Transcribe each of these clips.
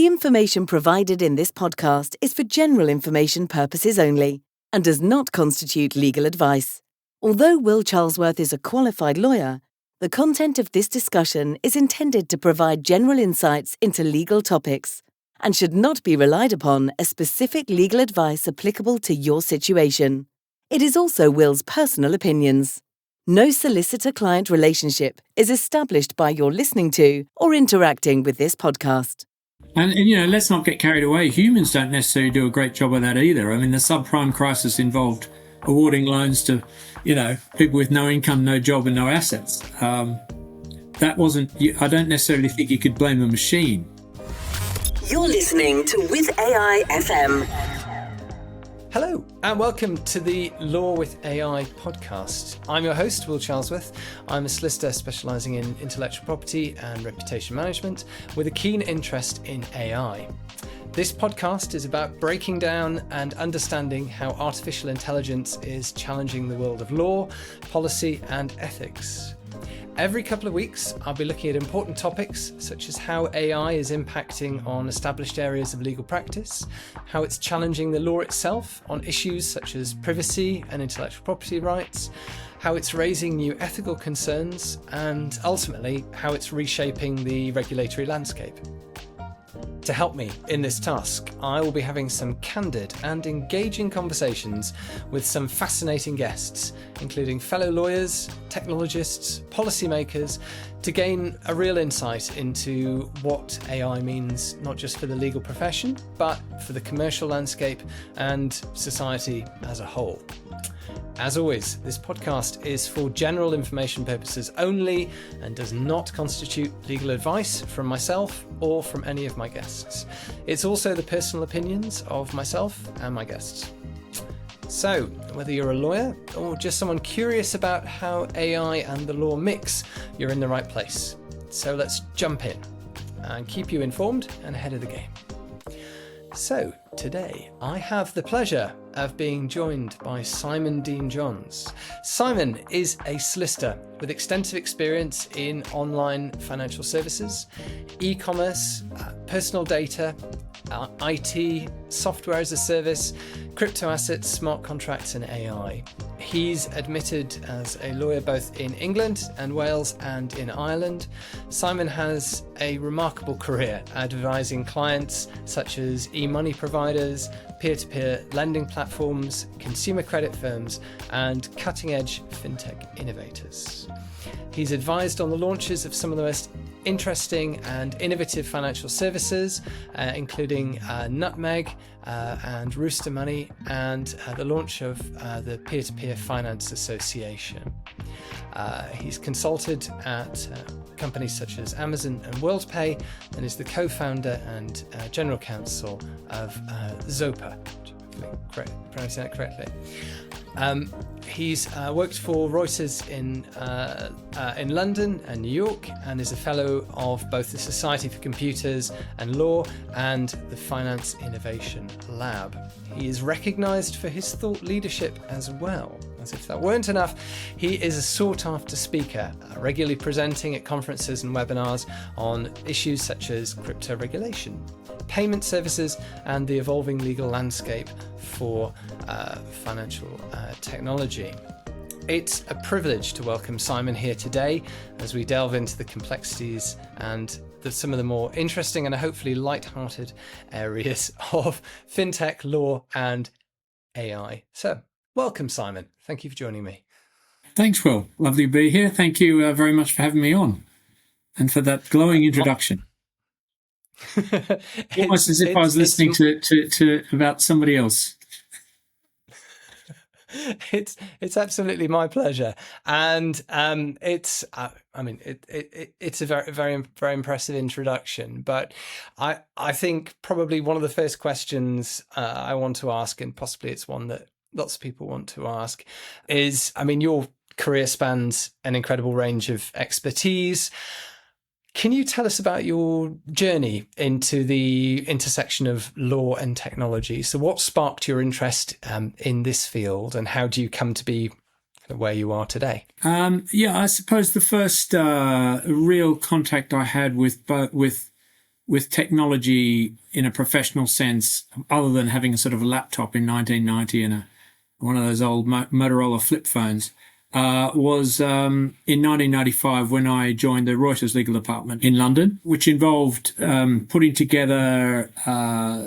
The information provided in this podcast is for general information purposes only and does not constitute legal advice. Although Will Charlesworth is a qualified lawyer, the content of this discussion is intended to provide general insights into legal topics and should not be relied upon as specific legal advice applicable to your situation. It is also Will's personal opinions. No solicitor-client relationship is established by your listening to or interacting with this podcast. And let's not get carried away. Humans don't necessarily do a great job of that either. I mean, the subprime crisis involved awarding loans to, people with no income, no job, and no assets. That wasn't, I don't necessarily think you could blame a machine. You're listening to With AI FM. Hello, and welcome to the Law with AI podcast. I'm your host, Will Charlesworth. I'm a solicitor specialising in intellectual property and reputation management with a keen interest in AI. This podcast is about breaking down and understanding how artificial intelligence is challenging the world of law, policy, and ethics. Every couple of weeks, I'll be looking at important topics such as how AI is impacting on established areas of legal practice, how it's challenging the law itself on issues such as privacy and intellectual property rights, how it's raising new ethical concerns, and ultimately, how it's reshaping the regulatory landscape. To help me in this task, I will be having some candid and engaging conversations with some fascinating guests, including fellow lawyers, technologists, policymakers, to gain a real insight into what AI means not just for the legal profession, but for the commercial landscape and society as a whole. As always, this podcast is for general information purposes only and does not constitute legal advice from myself or from any of my guests. It's also the personal opinions of myself and my guests. So, whether you're a lawyer or just someone curious about how AI and the law mix, you're in the right place. So let's jump in and keep you informed and ahead of the game. So, today I have the pleasure of being joined by Simon Deane Johns. Simon is a solicitor with extensive experience in online financial services, e-commerce, personal data, IT, software as a service, crypto assets, smart contracts, and AI. He's admitted as a lawyer both in England and Wales and in Ireland. Simon has a remarkable career advising clients such as e-money providers, peer-to-peer lending platforms, consumer credit firms, and cutting-edge fintech innovators. He's advised on the launches of some of the most interesting and innovative financial services, including Nutmeg and Rooster Money, and the launch of the Peer-to-Peer Finance Association. He's consulted at companies such as Amazon and WorldPay, and is the co-founder and general counsel of Zopa. Pronouncing that correctly. He's worked for Reuters in London and New York, and is a fellow of both the Society for Computers and Law and the Finance Innovation Lab. He is recognised for his thought leadership as well. As if that weren't enough, he is a sought-after speaker, regularly presenting at conferences and webinars on issues such as crypto regulation, payment services, and the evolving legal landscape for financial technology. It's a privilege to welcome Simon here today as we delve into the complexities and some of the more interesting and hopefully light-hearted areas of fintech, law, and AI. So, welcome, Simon. Thank you for joining me. Thanks, Will. Lovely to be here. Thank you very much for having me on and for that glowing introduction. Almost as if I was listening to about somebody else. It's absolutely my pleasure, and it's a very very very impressive introduction. But I think probably one of the first questions I want to ask, and possibly it's one that lots of people want to ask, is, your career spans an incredible range of expertise. Can you tell us about your journey into the intersection of law and technology? So what sparked your interest in this field, and how do you come to be where you are today? I suppose the first real contact I had with with technology in a professional sense, other than having a sort of a laptop in 1990 and one of those old Motorola flip phones, was in 1995 when I joined the Reuters legal department in London, which involved putting together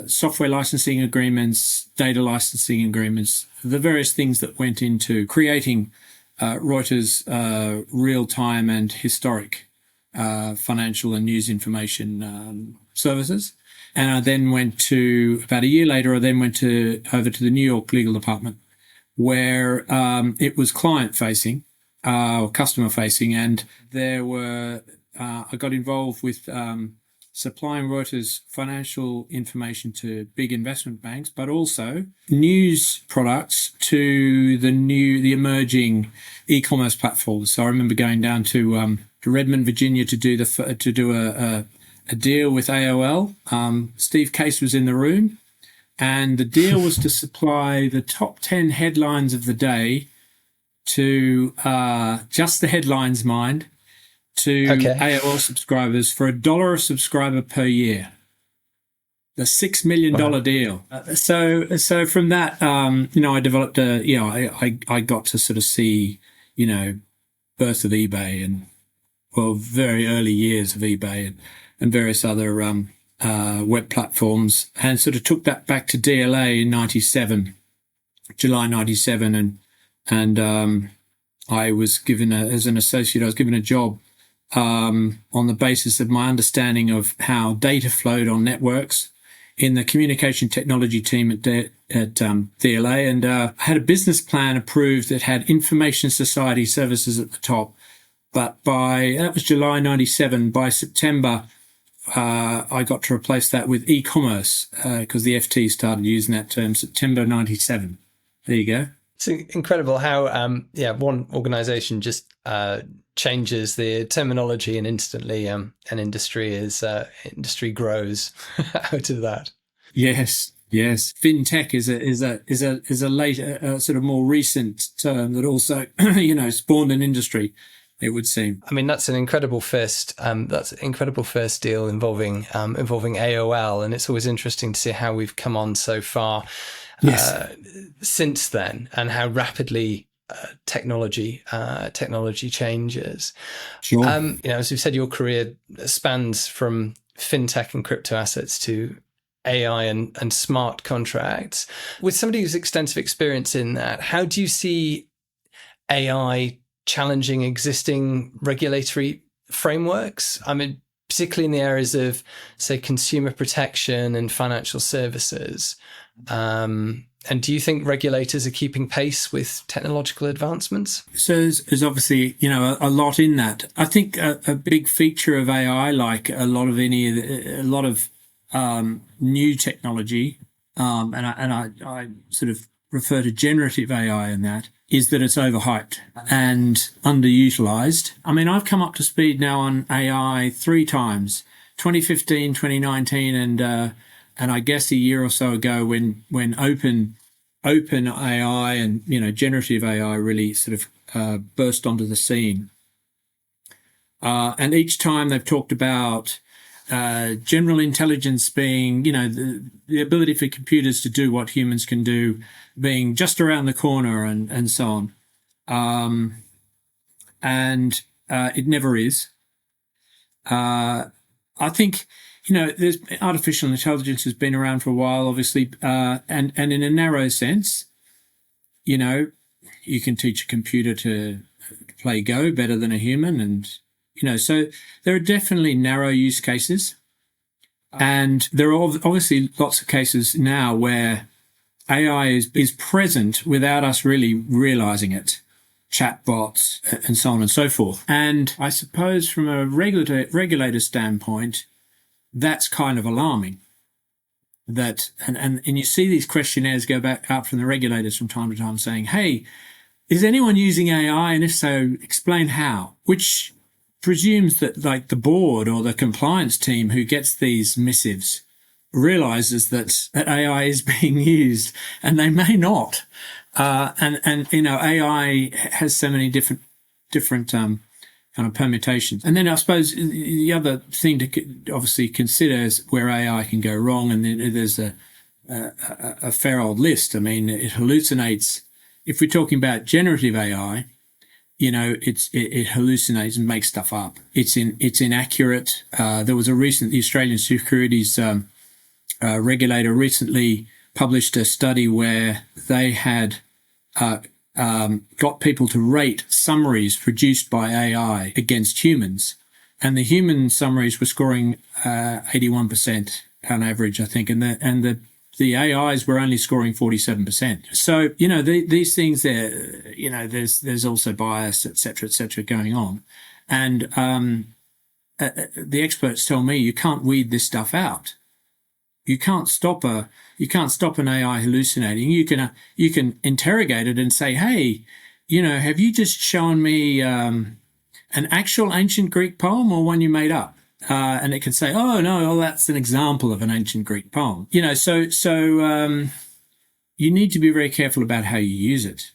software licensing agreements, data licensing agreements, the various things that went into creating Reuters real-time and historic financial and news information services. And I then about a year later, over to the New York legal department, where it was client-facing or customer-facing, and I got involved with supplying Reuters financial information to big investment banks, but also news products to the emerging e-commerce platforms. So I remember going down to Redmond, Virginia, to do a deal with AOL. Steve Case was in the room. And the deal was to supply the top 10 headlines of the day to just the headlines, mind, to AOL subscribers for $1 a subscriber per year. The $6 million deal. So from that, I developed I got to sort of see, birth of eBay and, very early years of eBay and various other web platforms, and sort of took that back to DLA in July 97, and I was given as an associate, I was given a job on the basis of my understanding of how data flowed on networks in the communication technology team at DLA, and I had a business plan approved that had information society services at the top, but that was July 97. By September, I got to replace that with e-commerce because the FT started using that term September 97. There you go. It's incredible how, one organization just changes the terminology and instantly an industry grows out of that. Yes. FinTech is a later, sort of more recent term that also, spawned an industry, it would seem. I mean, that's an incredible first. That's an incredible first deal involving AOL, and it's always interesting to see how we've come on so far since then, and how rapidly technology changes. Sure. As we've said, your career spans from fintech and crypto assets to AI and smart contracts. With somebody who's extensive experience in that, how do you see AI challenging existing regulatory frameworks? I mean, particularly in the areas of, say, consumer protection and financial services. And do you think regulators are keeping pace with technological advancements? So there's obviously, a lot in that. I think a big feature of AI, like a lot of new technology, and I sort of refer to generative AI in that, is that it's overhyped and underutilized. I mean, I've come up to speed now on AI 3 times, 2015, 2019, and I guess a year or so ago when open AI and generative AI really sort of burst onto the scene. And each time they've talked about general intelligence being, the ability for computers to do what humans can do, being just around the corner and so on. And it never is. I think, there's artificial intelligence has been around for a while, obviously, and in a narrow sense, you can teach a computer to play Go better than a human, and so there are definitely narrow use cases, and there are obviously lots of cases now where AI is present without us really realizing it. Chatbots and so on and so forth. And I suppose from a regulator standpoint, that's kind of alarming. That and you see these questionnaires go back out from the regulators from time to time saying, "Hey, is anyone using AI? And if so, explain how." Which presumes that like the board or the compliance team who gets these missives realizes that AI is being used, and they may not. And AI has so many different kind of permutations. And then I suppose the other thing to obviously consider is where AI can go wrong. And then there's a fair old list. I mean, it hallucinates. If we're talking about generative AI, it hallucinates and makes stuff up. It's inaccurate. There was the Australian Securities regulator recently published a study where they had got people to rate summaries produced by AI against humans, and the human summaries were scoring 81% on average, I think, and the AIs were only scoring 47%. So these things there's also bias, et cetera, going on, and the experts tell me you can't weed this stuff out. You can't stop an AI hallucinating. You can interrogate it and say, hey, have you just shown me an actual ancient Greek poem or one you made up? And it can say, oh no, well, that's an example of an ancient Greek poem. So you need to be very careful about how you use it.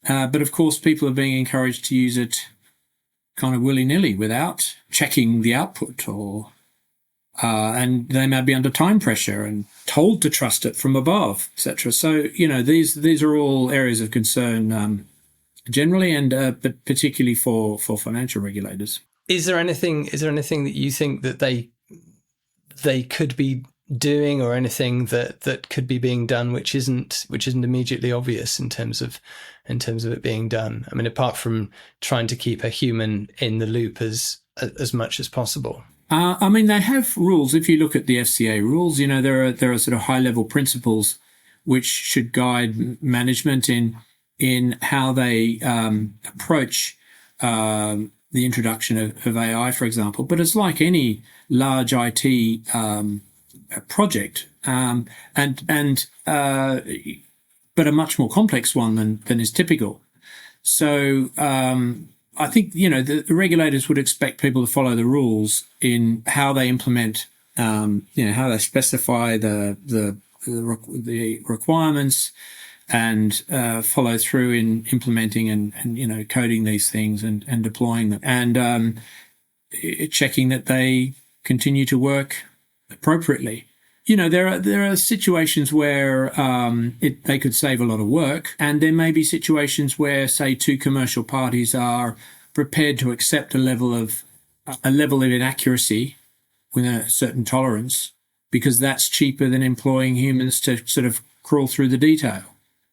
But of course, people are being encouraged to use it kind of willy-nilly without checking the output, and they may be under time pressure and told to trust it from above, etc. So these are all areas of concern generally, and but particularly for financial regulators. Is there anything that you think that they could be doing, or anything that could be being done which isn't immediately obvious in terms of it being done? I mean, apart from trying to keep a human in the loop as much as possible. I mean, they have rules. If you look at the FCA rules, there are sort of high-level principles which should guide management in how they approach the introduction of AI, for example. But it's like any large IT project, but a much more complex one than is typical. So I think the regulators would expect people to follow the rules in how they implement, how they specify the requirements, and follow through in implementing and coding these things and deploying them, and checking that they continue to work appropriately. There are situations where they could save a lot of work, and there may be situations where, say, two commercial parties are prepared to accept a level of inaccuracy with a certain tolerance, because that's cheaper than employing humans to sort of crawl through the detail.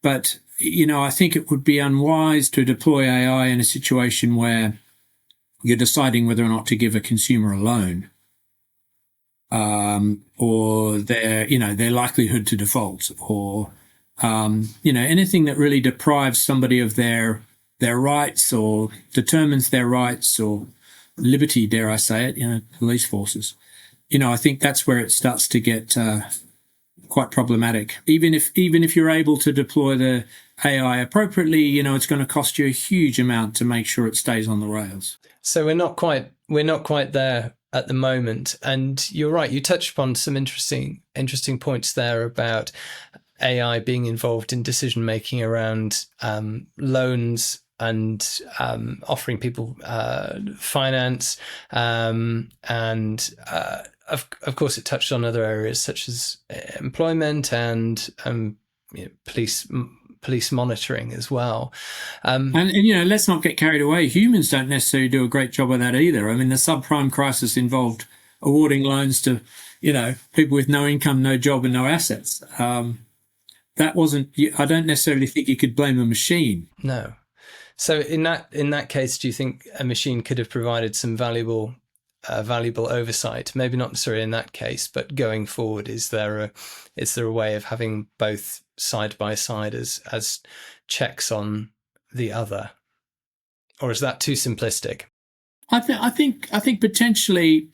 But I think it would be unwise to deploy AI in a situation where you're deciding whether or not to give a consumer a loan, or their likelihood to default, or anything that really deprives somebody of their rights, or determines their rights or liberty, dare I say it, police forces. I think that's where it starts to get quite problematic. Even if you're able to deploy the AI appropriately, it's going to cost you a huge amount to make sure it stays on the rails. So we're not quite there at the moment. And you're right, you touched upon some interesting points there about AI being involved in decision making around loans and offering people finance, and of course it touched on other areas such as employment and police monitoring as well. And let's not get carried away. Humans don't necessarily do a great job of that either. I mean, the subprime crisis involved awarding loans to, people with no income, no job, and no assets. That wasn't. I don't necessarily think you could blame a machine. No. So in that case, do you think a machine could have provided some valuable oversight? Maybe not necessarily in that case, but going forward, is there a way of having both side by side as checks on the other, or is that too simplistic? I think potentially.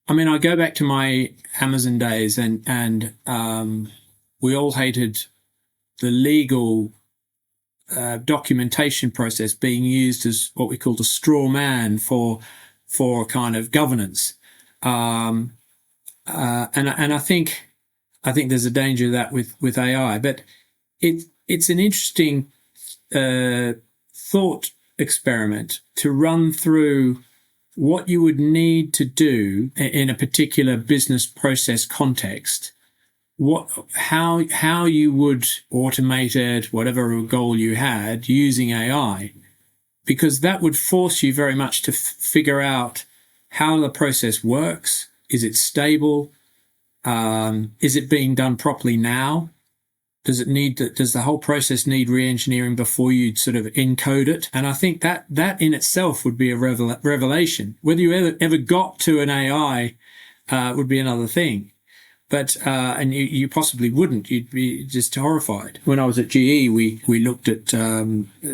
I mean, I go back to my Amazon days, and we all hated the legal documentation process being used as what we called a straw man for kind of governance, and I think there's a danger of that with AI, but it's an interesting thought experiment to run through what you would need to do in a particular business process context, how you would automate it, whatever goal you had, using AI, because that would force you very much to figure out how the process works. Is it stable? Is it being done properly now? Does the whole process need re-engineering before you sort of encode it? And I think that in itself would be a revelation. Whether you ever got to an AI would be another thing. But and you possibly wouldn't. You'd be just horrified. When I was at GE, we looked at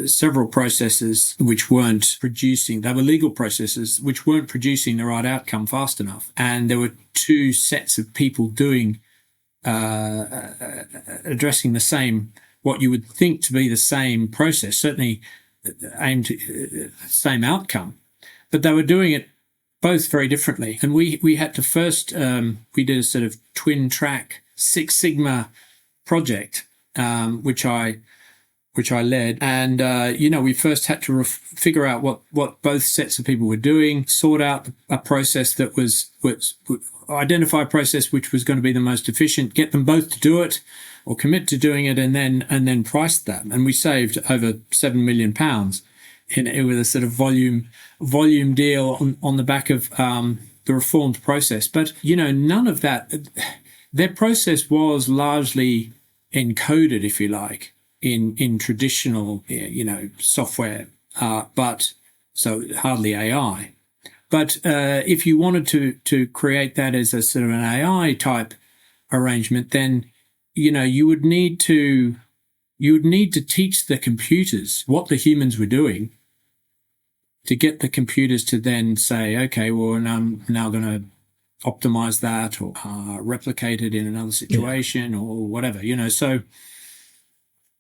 several processes which weren't producing. They were legal processes which weren't producing the right outcome fast enough. And there were two sets of people doing addressing the same, what you would think to be the same process, certainly aimed at the same outcome, but they were doing it both very differently. And we had to first, we did a sort of twin track Six Sigma project, which I led. And, we first had to figure out what both sets of people were doing, sort out a process that was identify a process which was going to be the most efficient, get them both to do it or commit to doing it, and then price that. And we saved over £7 million with a sort of volume deal on the back of the reformed process. But, none of that, their process was largely encoded, if you like, in traditional, software, but so hardly AI. But if you wanted to create that as a sort of an AI type arrangement, then you would need to teach the computers what the humans were doing to get the computers to then say, okay, well, I'm now going to optimize that or replicate it in another situation or whatever. So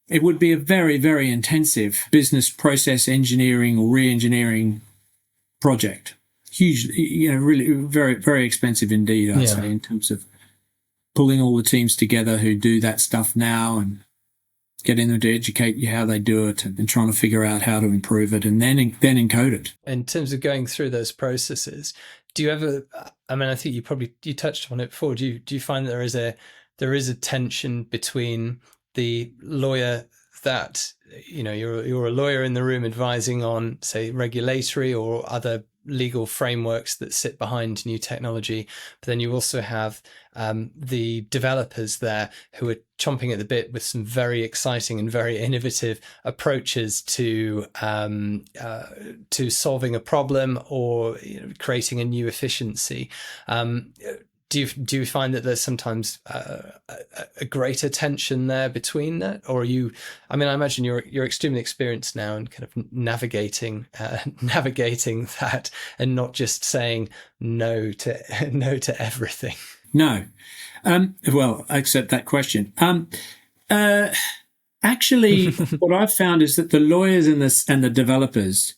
it would be a very, very intensive business process engineering or re-engineering project. Hugely, really very, very expensive indeed, I'd say, in terms of pulling all the teams together who do that stuff now and getting them to educate you how they do it and trying to figure out how to improve it and then encode it. In terms of going through those processes, do you ever, I think you touched on it before, do you find that there is a tension between the lawyer that, you're a lawyer in the room advising on, say, regulatory or other legal frameworks that sit behind new technology, but then you also have the developers there who are chomping at the bit with some very exciting and very innovative approaches to solving a problem or creating a new efficiency. Do you find that there's sometimes a greater tension there between that, or are you? I imagine you're extremely experienced now in kind of navigating that and not just saying no to everything. No, well, I accept that question. Actually, what I've found is that the lawyers and the developers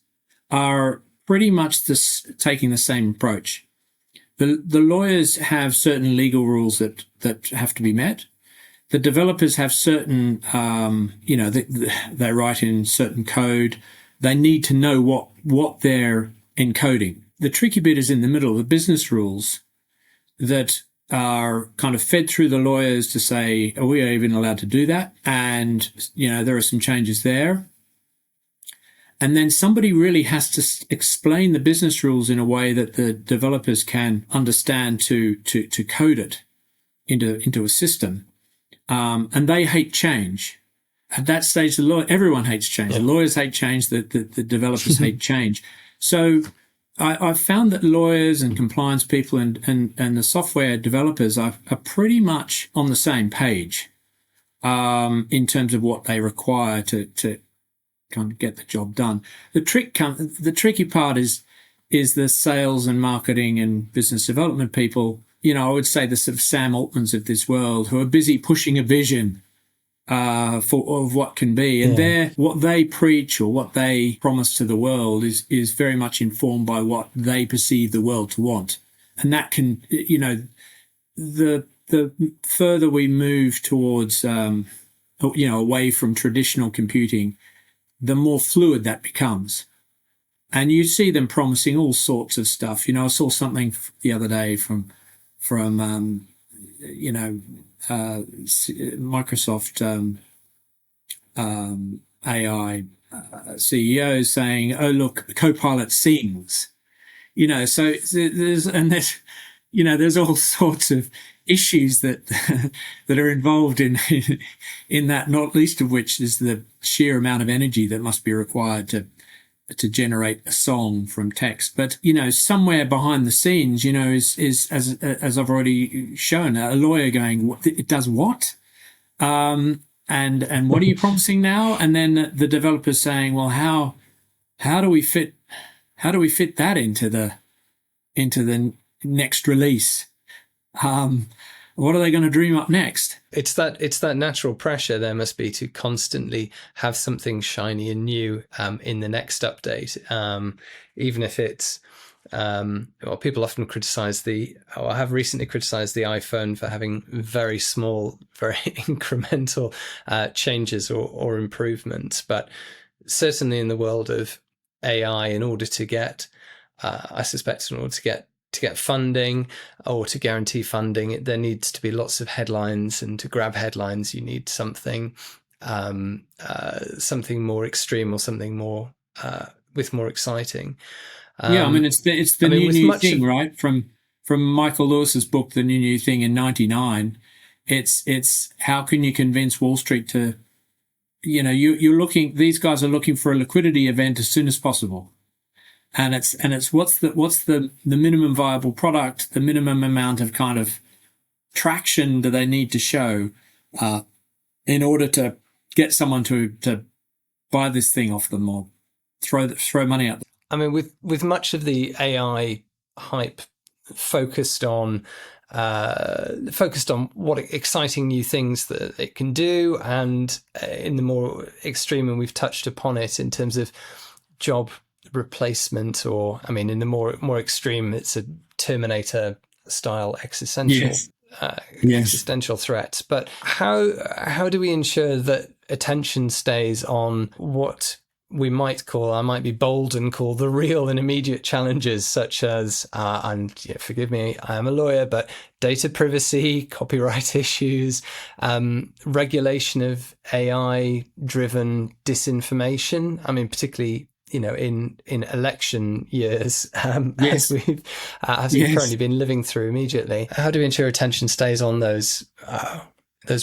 are pretty much taking the same approach. The lawyers have certain legal rules that have to be met. The developers have certain, they write in certain code. They need to know what they're encoding. The tricky bit is in the middle, the business rules that are kind of fed through the lawyers to say, are we even allowed to do that? And, there are some changes there. And then somebody really has to explain the business rules in a way that the developers can understand to code it into a system. And they hate change. At that stage, everyone hates change. The lawyers hate change. The developers hate change. So I've found that lawyers and compliance people and the software developers are pretty much on the same page in terms of what they require to kind of get the job done. The tricky part is the sales and marketing and business development people. I would say the sort of Sam Altmans of this world who are busy pushing a vision of what can be, and what they preach or what they promise to the world is very much informed by what they perceive the world to want, and that can the further we move towards away from traditional computing, the more fluid that becomes. And you see them promising all sorts of stuff. I saw something the other day from Microsoft AI CEO saying, "Oh, look, Copilot sings." So there's all sorts of issues that that are involved in that, not least of which is the sheer amount of energy that must be required to generate a song from text. But somewhere behind the scenes, is as I've already shown, a lawyer going, "It does what?" And what are you promising now? And then the developers saying, "Well, how do we fit that into the next release? What are they going to dream up next?" It's that natural pressure there must be to constantly have something shiny and new in the next update, even if it's people often criticize I have recently criticized the iPhone for having very small, very incremental changes or improvements, but certainly in the world of AI, in order to get funding or to guarantee funding, there needs to be lots of headlines, and to grab headlines, you need something more extreme, or something more more exciting. It's the new thing, right? From Michael Lewis's book, The New Thing in '99. It's how can you convince Wall Street to, these guys are looking for a liquidity event as soon as possible. And it's what's the minimum viable product, the minimum amount of kind of traction do they need to show in order to get someone to buy this thing off them or throw money at them. I mean, with much of the AI hype focused on what exciting new things that it can do, and in the more extreme, and we've touched upon it in terms of job replacement, or in the more extreme, it's a Terminator style existential existential threat. But how do we ensure that attention stays on what we might call, I might be bold and call, the real and immediate challenges, such as, and forgive me, I am a lawyer, but data privacy, copyright issues, regulation of AI-driven disinformation. Particularly, in election years, as we've currently been living through immediately. How do we ensure attention stays on those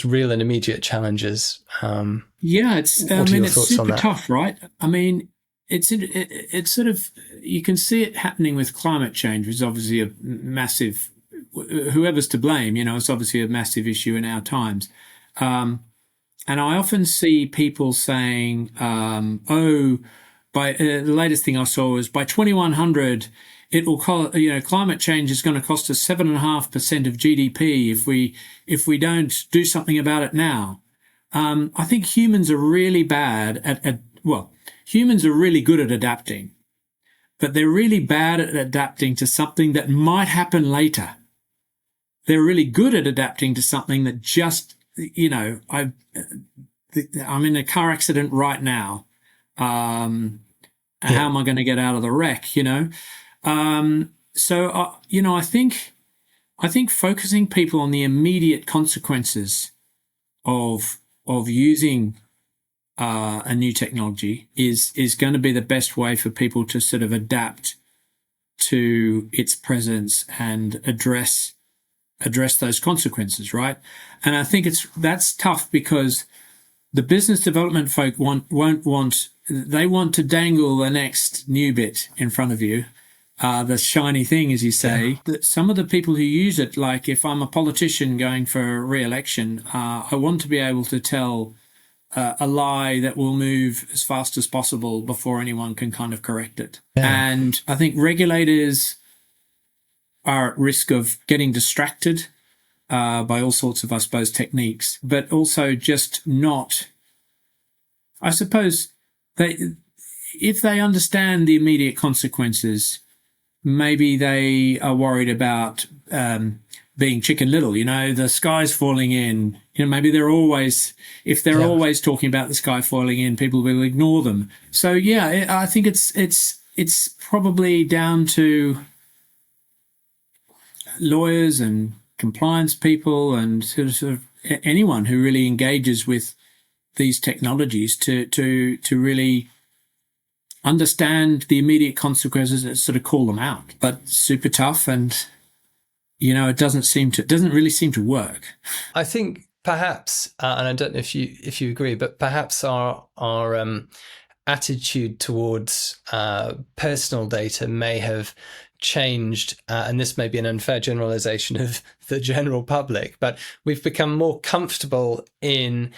real and immediate challenges? It's super tough, right? It's sort of, you can see it happening with climate change, which is obviously a massive, whoever's to blame, it's obviously a massive issue in our times. And I often see people saying, the latest thing I saw was by 2100, it will climate change is going to cost us 7.5% of GDP if we don't do something about it now. I think humans are really bad humans are really good at adapting, but they're really bad at adapting to something that might happen later. They're really good at adapting to something that just, I'm in a car accident right now. How am I going to get out of the wreck? I think focusing people on the immediate consequences of using a new technology is going to be the best way for people to sort of adapt to its presence and address those consequences, right? And I think that's tough, because the business development folk won't want. They want to dangle the next new bit in front of you, the shiny thing, as you say. Yeah. Some of the people who use it, like if I'm a politician going for re-election, I want to be able to tell a lie that will move as fast as possible before anyone can kind of correct it. Yeah. And I think regulators are at risk of getting distracted by all sorts of, I suppose, techniques, but also just not, I suppose, if they understand the immediate consequences, maybe they are worried about being Chicken Little. The sky's falling in. Maybe if they're always talking about the sky falling in, people will ignore them. So I think it's it's probably down to lawyers and compliance people and sort of anyone who really engages with these technologies to really understand the immediate consequences and sort of call them out. But super tough, and it doesn't really seem to work. I think perhaps, and I don't know if you agree, but perhaps our attitude towards personal data may have changed, and this may be an unfair generalization of the general public, but we've become more comfortable in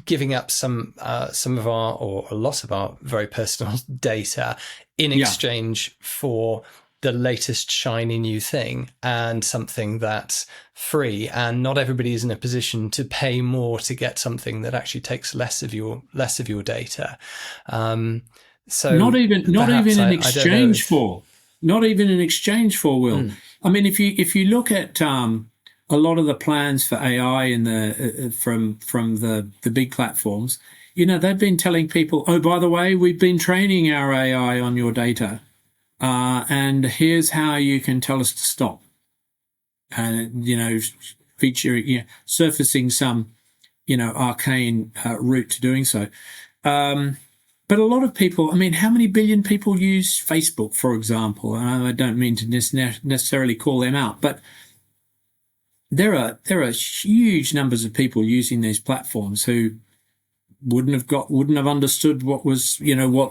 giving up some of our, or a lot of our, very personal data in exchange for the latest shiny new thing and something that's free. And not everybody is in a position to pay more to get something that actually takes less of your data. So not even in exchange for, Will. I mean, if you look at a lot of the plans for AI in from the big platforms, they've been telling people, oh, by the way, we've been training our AI on your data, and here's how you can tell us to stop, and surfacing some arcane route to doing so. But a lot of people, I mean, how many billion people use Facebook, for example? And I don't mean to necessarily call them out, but there are huge numbers of people using these platforms who wouldn't have understood what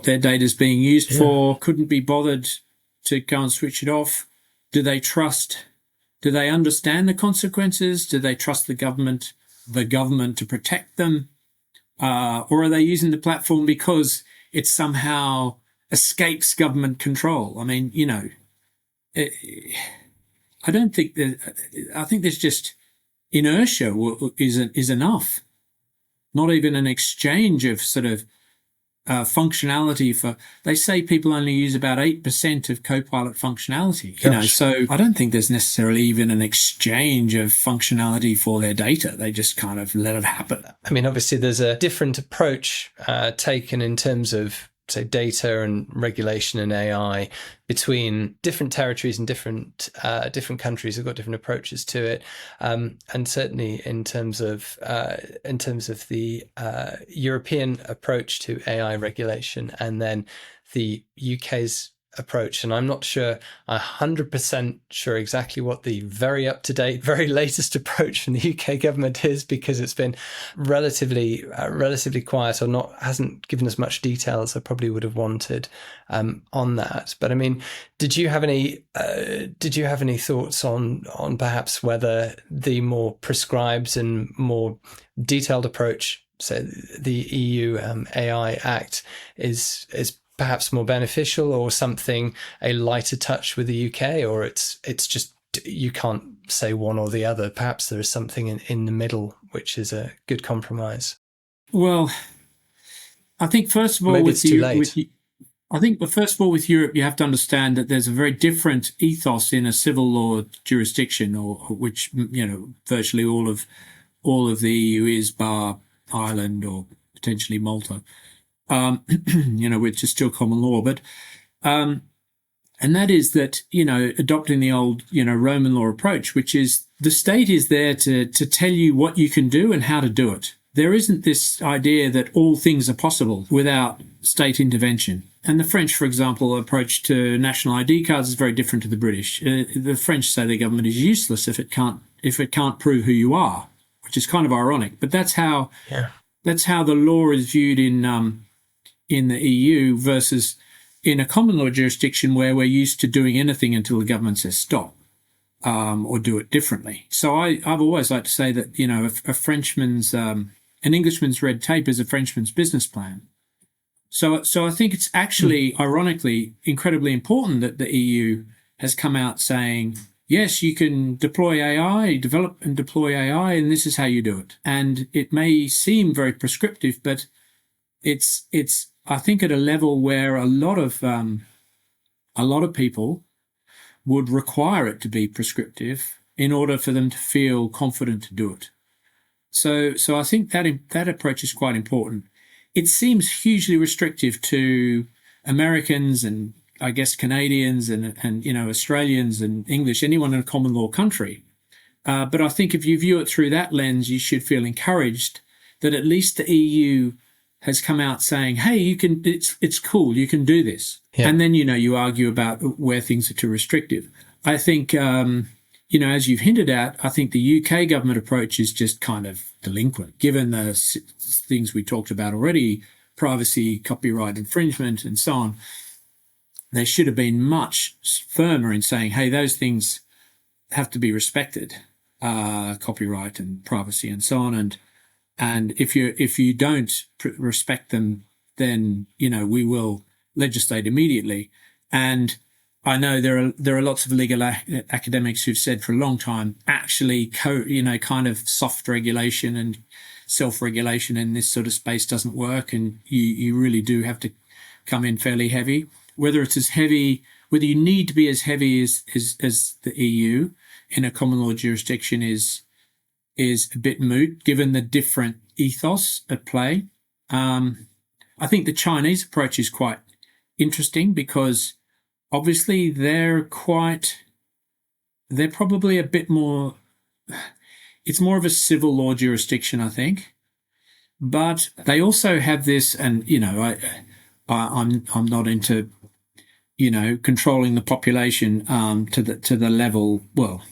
their data is being used for, couldn't be bothered to go and switch it off. Do they understand the consequences? Do they trust the government to protect them? Or are they using the platform because it somehow escapes government control? I mean, I don't think I think there's just inertia is enough. Not even an exchange of sort of functionality they say people only use about 8% of Copilot functionality, so I don't think there's necessarily even an exchange of functionality for their data. They just kind of let it happen. I mean, obviously there's a different approach taken in terms of, say, data and regulation and AI between different territories and different countries have got different approaches to it, and certainly in terms of the European approach to AI regulation, and then the UK's approach. And I'm not 100% sure exactly what the very up-to-date, very latest approach from the UK government is, because it's been relatively quiet, or hasn't given us much detail as I probably would have wanted on that. But I mean, did you have any thoughts on perhaps whether the more prescribed and more detailed approach, so the EU AI Act, is perhaps more beneficial, or something a lighter touch with the UK, or it's just you can't say one or the other? Perhaps there is something in the middle which is a good compromise. Well, I think first of all, maybe it's too late. First of all, with Europe, you have to understand that there's a very different ethos in a civil law jurisdiction, or which virtually all of the EU is, bar Ireland or potentially Malta. Which is still common law, but and that is that adopting the old Roman law approach, which is the state is there to tell you what you can do and how to do it. There isn't this idea that all things are possible without state intervention. And the French, for example, approach to national ID cards is very different to the British. The French say the government is useless if it can't prove who you are, which is kind of ironic. But that's how the law is viewed in the EU versus in a common law jurisdiction where we're used to doing anything until the government says stop, or do it differently. So I've always liked to say that an Englishman's red tape is a Frenchman's business plan. So I think it's actually ironically incredibly important that the EU has come out saying, yes, you can deploy AI, develop and deploy AI, and this is how you do it. And it may seem very prescriptive, but it's I think at a level where a lot of people would require it to be prescriptive in order for them to feel confident to do it. So I think that approach is quite important. It seems hugely restrictive to Americans and I guess Canadians and Australians and English, anyone in a common law country. But I think if you view it through that lens, you should feel encouraged that at least the EU has come out saying, hey, you can, it's cool, you can do this. Yeah. And then, you argue about where things are too restrictive. I think, as you've hinted at, I think the UK government approach is just kind of delinquent, given the things we talked about already, privacy, copyright infringement, and so on. They should have been much firmer in saying, hey, those things have to be respected, copyright and privacy and so on. And if you don't respect them, then, we will legislate immediately. And I know there are lots of legal academics who've said for a long time, actually, kind of soft regulation and self-regulation in this sort of space doesn't work. And you really do have to come in fairly heavy. Whether it's as heavy, whether you need to be as heavy as the EU in a common law jurisdiction is a bit moot, given the different ethos at play. I think the Chinese approach is quite interesting because obviously they're probably a bit more, it's more of a civil law jurisdiction, I think. But they also have this, and, I'm not into, controlling the population to the level, well,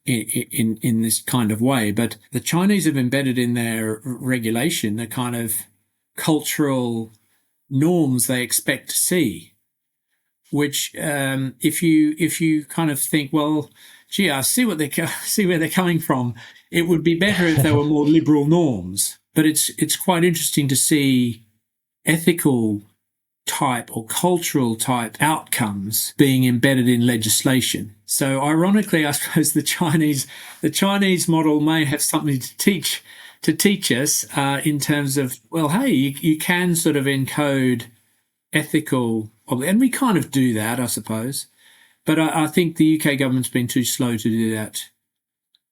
in this kind of way. But the Chinese have embedded in their regulation the kind of cultural norms they expect to see, which if you kind of think, well, gee, I see where they're coming from. It would be better if there were more liberal norms. But it's quite interesting to see ethical type or cultural type outcomes being embedded in legislation. So ironically, I suppose the Chinese model may have something to teach us in terms of, well, hey, you can sort of encode ethical, and we kind of do that, I suppose. But I think the UK government's been too slow to do that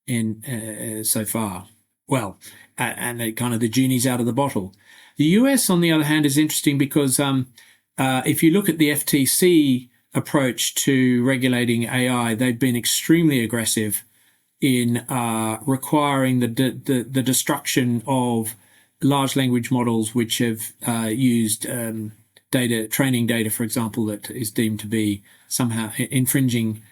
in so far. Well, and the genie's out of the bottle. The US, on the other hand, is interesting because if you look at the FTC approach to regulating AI, they've been extremely aggressive in requiring the destruction of large language models which have used training data, for example, that is deemed to be somehow infringing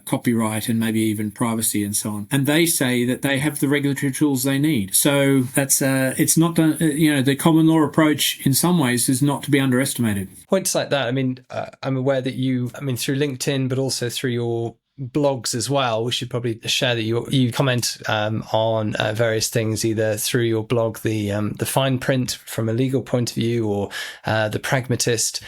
copyright and maybe even privacy and so on. And they say that they have the regulatory tools they need. So that's it's not the common law approach in some ways is not to be underestimated. Points like that. I mean, I'm aware that through LinkedIn, but also through your blogs as well. We should probably share that you comment on various things, either through your blog, the fine print from a legal point of view, or the pragmatist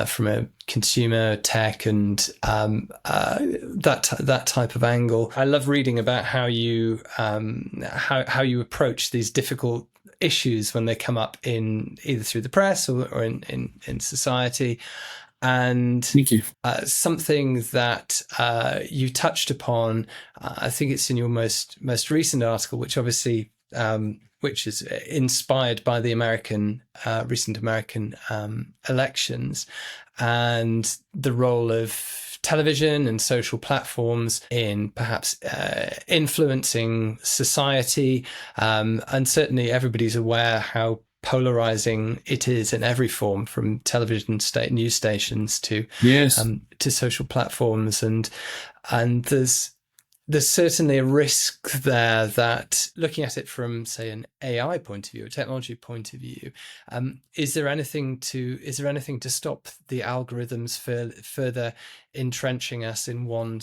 from a consumer tech and that type of angle. I love reading about how you approach these difficult issues when they come up in either through the press or in society. And thank you. Something that you touched upon, I think it's in your most recent article, which obviously which is inspired by the recent American elections, and the role of television and social platforms in perhaps influencing society, and certainly everybody's aware how polarizing it is in every form, from television news stations to social platforms, and there's certainly a risk there that, looking at it from, say, an AI point of view, a technology point of view, is there anything to stop the algorithms further entrenching us in one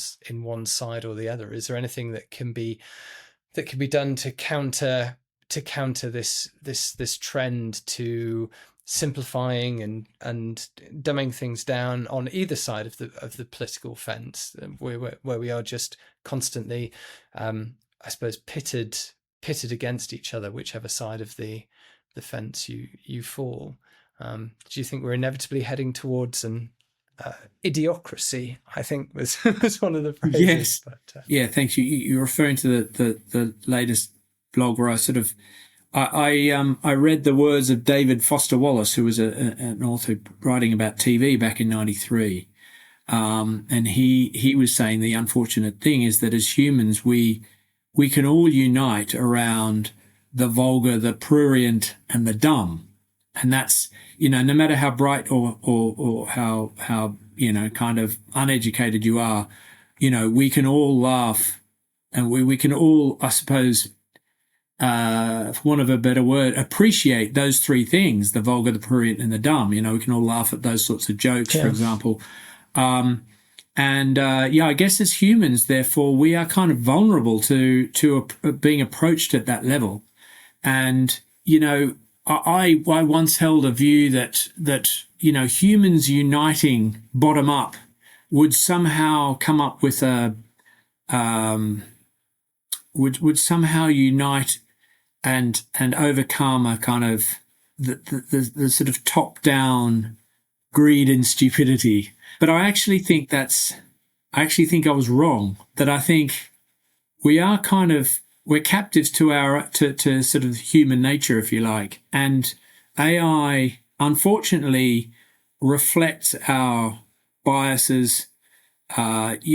side or the other? Is there anything that can be done to counter this trend to simplifying and dumbing things down on either side of the political fence, where we are just constantly, I suppose, pitted against each other, whichever side of the fence you fall? Do you think we're inevitably heading towards an idiocracy? I think was one of the phrases. Yes. But, thanks. You're referring to the latest blog where I sort of I read the words of David Foster Wallace, who was an author writing about TV back in '93, and he was saying the unfortunate thing is that as humans we can all unite around the vulgar, the prurient, and the dumb, and that's, no matter how bright or how kind of uneducated you are, we can all laugh, and we can all, I suppose, for want of a better word, appreciate those three things: the vulgar, the prurient, and the dumb. We can all laugh at those sorts of jokes, for example. I guess as humans, therefore, we are kind of vulnerable to being approached at that level. And, I once held a view that humans uniting bottom up would somehow come up with would somehow unite and overcome a kind of the sort of top down greed and stupidity. But I actually think I was wrong. That I think we're captives to sort of human nature, if you like. And AI, unfortunately, reflects our biases. Experts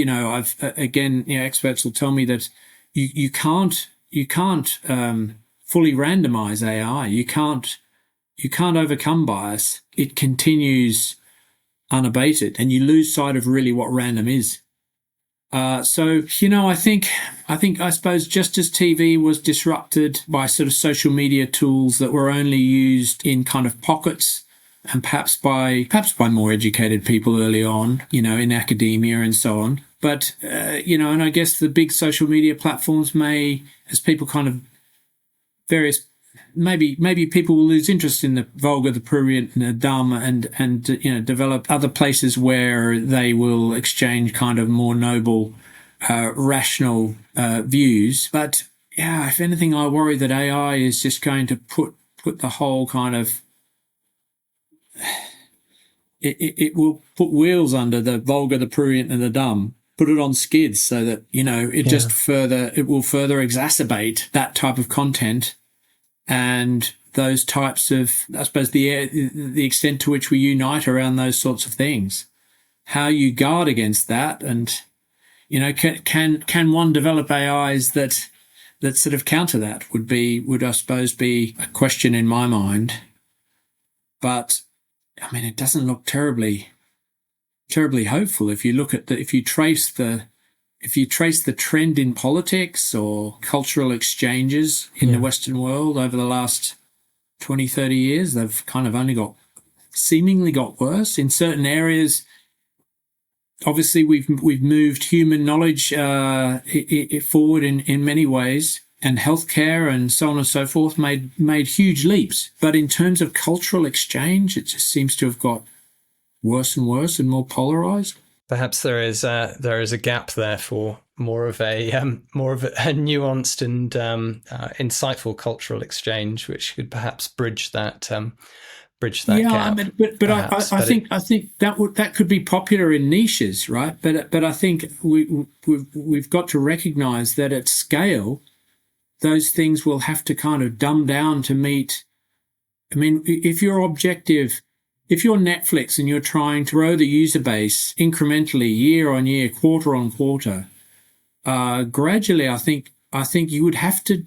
will tell me that you can't fully randomize AI. You can't overcome bias. It continues unabated, and you lose sight of really what random is. I suppose just as TV was disrupted by sort of social media tools that were only used in kind of pockets, and perhaps by more educated people early on, in academia and so on. But, and I guess the big social media platforms may, as people kind of maybe people will lose interest in the vulgar, the prurient, and the dumb, and develop other places where they will exchange kind of more noble, rational views. But yeah, if anything, I worry that AI is just going to put the whole kind of it will put wheels under the vulgar, the prurient, and the dumb. Put it on skids so that it will further exacerbate that type of content. And those types of, I suppose, the extent to which we unite around those sorts of things, how you guard against that, and can one develop AIs that sort of counter that would I suppose be a question in my mind. But I mean, it doesn't look terribly hopeful if you trace the trend in politics or cultural exchanges in the Western world over the last 20, 30 years. They've kind of only seemingly got worse in certain areas. Obviously, we've moved human knowledge forward in many ways, and healthcare and so on and so forth made huge leaps. But in terms of cultural exchange, it just seems to have got worse and worse and more polarized. Perhaps there is a gap there for more of a nuanced and insightful cultural exchange, which could perhaps bridge that gap. I think that could be popular in niches, right? But I think we've got to recognise that at scale, those things will have to kind of dumb down to meet. I mean, if you're objective. If you're Netflix and you're trying to grow the user base incrementally, year on year, quarter on quarter, gradually, I think you'd have to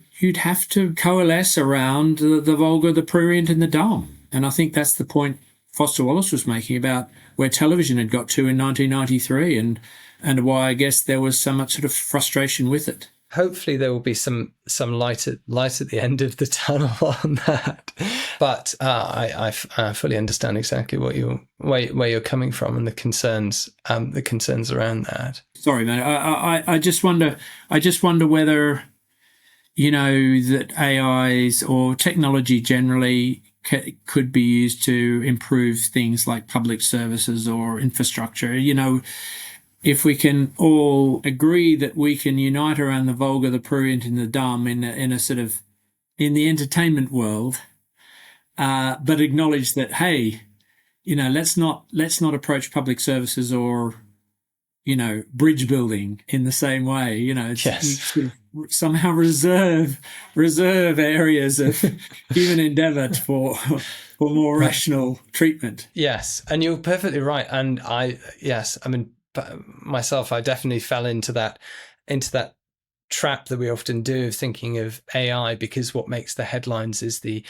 coalesce around the vulgar, the prurient, and the dumb. And I think that's the point Foster Wallace was making about where television had got to in 1993, and why I guess there was so much sort of frustration with it. Hopefully there will be some light at the end of the tunnel on that. But I fully understand exactly where you're coming from and the concerns around that. Sorry, man. I just wonder whether that AIs or technology generally could be used to improve things like public services or infrastructure. If we can all agree that we can unite around the vulgar, the prurient, and the dumb in a sort of in the entertainment world, but acknowledge that, hey, let's not approach public services or bridge building in the same way. somehow reserve areas of human endeavour for more rational treatment. Yes, and you're perfectly right. And myself, I definitely fell into that trap that we often do of thinking of AI, because what makes the headlines is the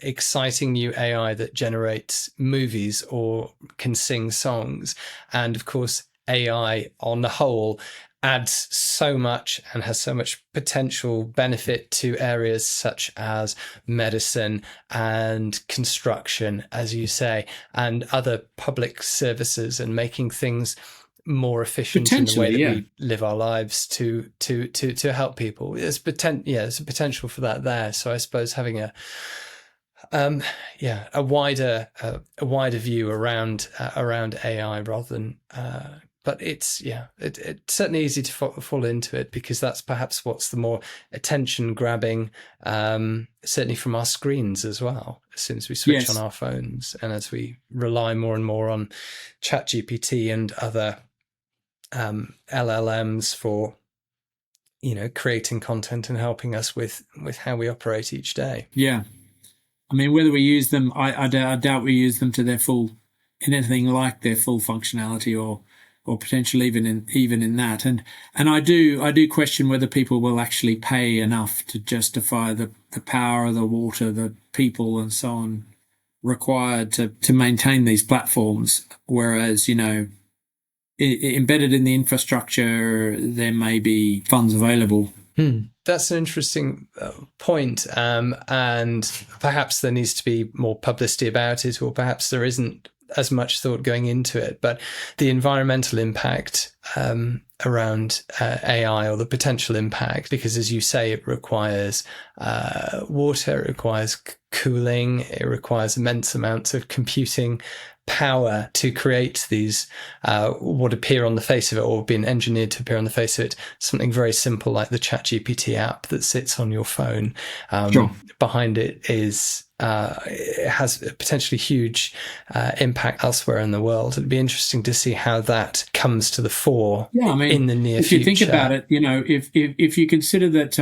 exciting new AI that generates movies or can sing songs. And of course, AI on the whole adds so much and has so much potential benefit to areas such as medicine and construction, as you say, and other public services, and making things more efficient in the way that we live our lives to help people. There's a potential for that there. So I suppose having a wider view around AI rather than but it's certainly easy to fall into it, because that's perhaps what's the more attention grabbing, certainly from our screens as well, as soon as we switch on our phones, and as we rely more and more on ChatGPT and other LLMs for creating content and helping us with how we operate each day. Yeah, I mean, whether we use them, I doubt we use them to their full, in anything like their full functionality, or potentially even in that. And I do question whether people will actually pay enough to justify the power, the water, the people, and so on required to maintain these platforms. Whereas, embedded in the infrastructure, there may be funds available. That's an interesting point. And perhaps there needs to be more publicity about it, or perhaps there isn't as much thought going into it. But the environmental impact around AI, or the potential impact, because as you say, it requires water, it requires cooling, it requires immense amounts of computing power to create these what appear on the face of it, or been engineered to appear on the face of it, something very simple like the ChatGPT app that sits on your phone. Sure. Behind it is it has a potentially huge impact elsewhere in the world. It'd be interesting to see how that comes to the fore in the near future. If you think about it, if you consider that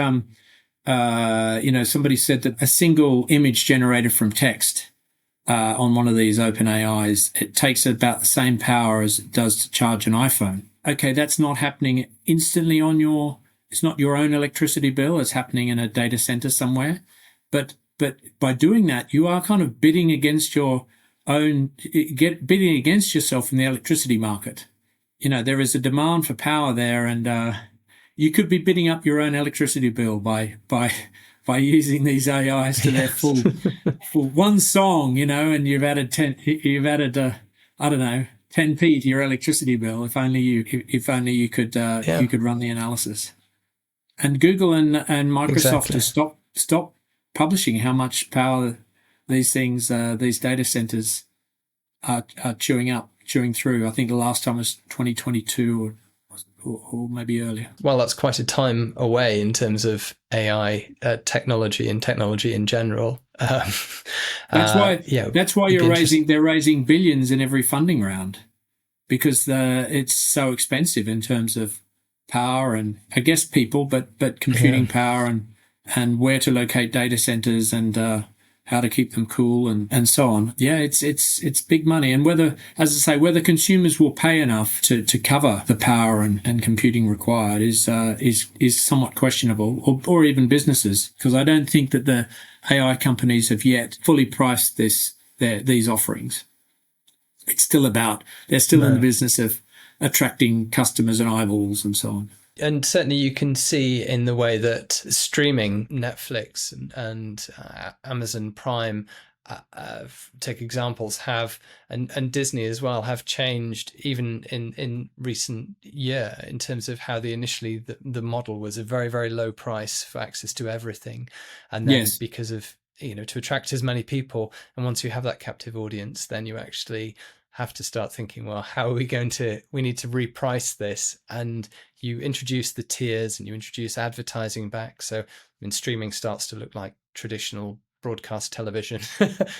somebody said that a single image generated from text on one of these open AIs, it takes about the same power as it does to charge an iPhone. Okay, that's not happening instantly it's not your own electricity bill, it's happening in a data center somewhere. But by doing that, you are kind of bidding against yourself in the electricity market. There is a demand for power there, and you could be bidding up your own electricity bill by using these AIs to their full one song, and you've added 10p to your electricity bill. If only you could run the analysis. And Google and Microsoft to stop publishing how much power these things, these data centers are chewing through. I think the last time was 2022 or maybe earlier. Well, that's quite a time away in terms of AI technology and technology in general. That's why they're raising billions in every funding round, because it's so expensive in terms of power and, I guess, people, but computing power and where to locate data centers and how to keep them cool and so on. Yeah, it's big money. And whether consumers will pay enough to cover the power and computing required is somewhat questionable, or even businesses, because I don't think that the AI companies have yet fully priced these offerings. It's still they're still in the business of attracting customers and eyeballs and so on. And certainly you can see in the way that streaming, Netflix and Amazon Prime, take examples, and Disney as well, have changed even in recent year, in terms of how initially the model was a very, very low price for access to everything. And then because of, to attract as many people, and once you have that captive audience, then you actually have to start thinking, well, how are we need to reprice this? And you introduce the tiers and you introduce advertising back. So streaming starts to look like traditional broadcast television,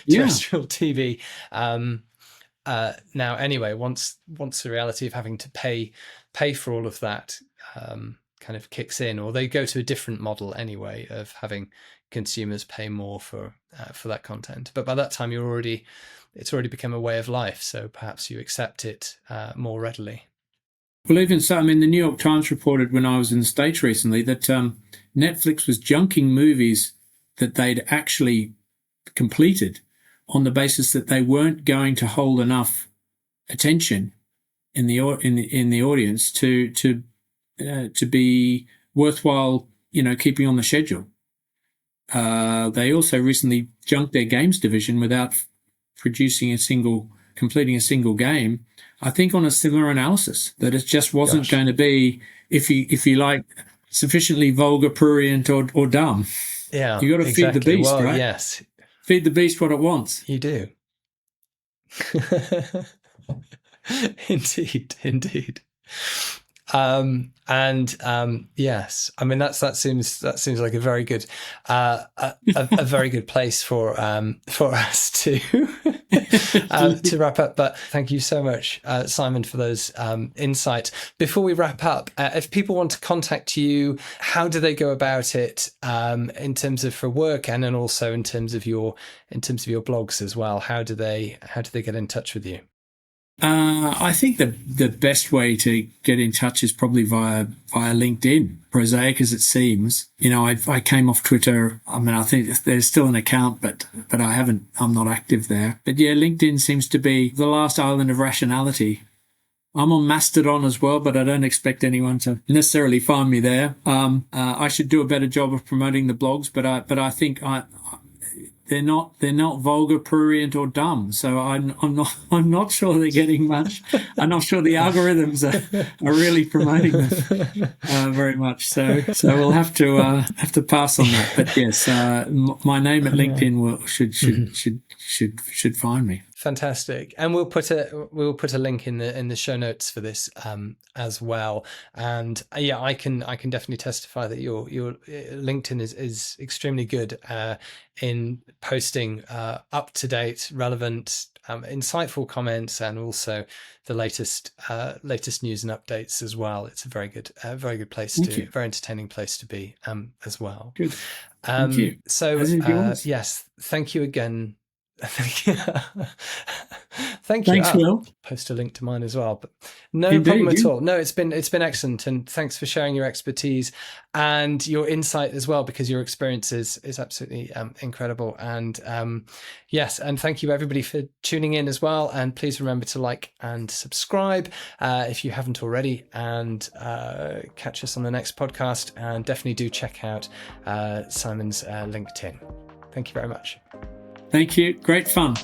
terrestrial TV. Now, anyway, once the reality of having to pay for all of that kind of kicks in, or they go to a different model anyway of having consumers pay more for that content. But by that time, it's already become a way of life. So perhaps you accept it more readily. Well, even so, I mean, the New York Times reported when I was in the States recently that Netflix was junking movies that they'd actually completed on the basis that they weren't going to hold enough attention in the audience to be worthwhile, keeping on the schedule. They also recently junked their games division without completing a single game. I think on a similar analysis that it just wasn't going to be, if you like, sufficiently vulgar, prurient, or dumb. Yeah, you got to feed the beast, well, right? Yes, feed the beast what it wants. You do. Indeed. Yes, I mean that seems like a very good a very good place for us to to wrap up. But thank you so much, Simon, for those insights. Before we wrap up, if people want to contact you, how do they go about it, in terms of for work, and then also in terms of your blogs as well? How do they get in touch with you? I think the best way to get in touch is probably via LinkedIn, prosaic as it seems. I came off Twitter. I mean, I think there's still an account, but I'm not active there. But yeah, LinkedIn seems to be the last island of rationality. I'm on Mastodon as well, but I don't expect anyone to necessarily find me there. I should do a better job of promoting the blogs, but I think they're not vulgar, prurient, or dumb. So I'm not sure they're getting much. I'm not sure the algorithms are really promoting them very much. So we'll have to pass on that. But yes, my name at LinkedIn should find me. Fantastic, and we'll put a link in the show notes for this as well. And yeah, I can definitely testify that your LinkedIn is extremely good in posting up to date, relevant, insightful comments, and also the latest news and updates as well. It's a very good place very entertaining place to be as well. Good. Thank you. So yes, thank you again. Thank you. Thanks, Will. Post a link to mine as well, but no Indeed. problem at all. No, it's been excellent, and thanks for sharing your expertise and your insight as well, because your experience is absolutely incredible. And yes, and thank you everybody for tuning in as well. And please remember to like and subscribe if you haven't already, and catch us on the next podcast. And definitely do check out Simon's LinkedIn. Thank you very much. Thank you. Great fun.